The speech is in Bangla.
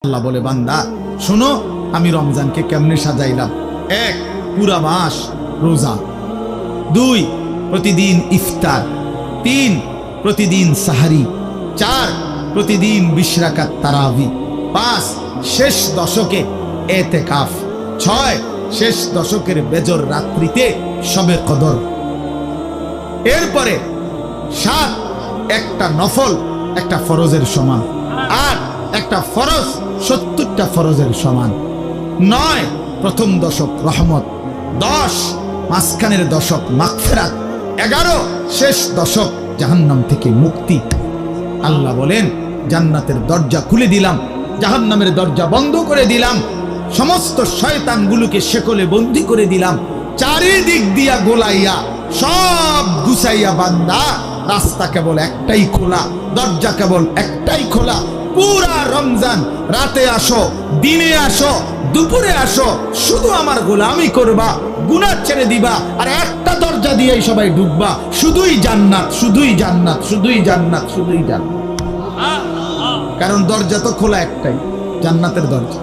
আল্লাহ বলে, বান্দা শোনো আমি রমজানকে কেমনে সাজাইলাম। 1 পুরা মাস রোজা, 2 প্রতিদিন ইফতার, 3 প্রতিদিন সাহারি, 4 প্রতিদিন 20 রাকাত তারাবি, 5 শেষ দশকে এতেকাফ, 6 শেষ দশকের বেজর রাত্রিতে শবে কদর, এরপরে 7 একটা নফল একটা ফরজের সমান, 8 একটা ফরজ 70টা ফরজের সমান, 9 প্রথম দশক রহমত, 10 মাঝখানের দশক মাগফিরাত, 11 শেষ দশক জাহান্নাম থেকে মুক্তি। আল্লাহ বলেন, জান্নাতের দরজা খুলে দিলাম, জাহান্নামের দরজা বন্ধ করে দিলাম, সমস্ত শয়তানগুলোকে শেকলে বন্দী করে দিলাম, চারিদিক দিয়া গোলাইয়া সব গুছাইয়া বান্দা রাস্তা কেবল একটাই খোলা, দরজা কেবল একটাই খোলা। পুরা রমজান রাতে আসো, দিনে আসো, দুপুরে আসো, শুধু আমার গোলামি করবা, গুনাহ ছেড়ে দিবা, আর একটা দরজা দিয়েই সবাই ঢুকবা, শুধুই জান্নাত, শুধুই জান্নাত, শুধুই জান্নাত, শুধুই জান্নাত। কারণ দরজা তো খোলা একটাই, জান্নাতের দরজা।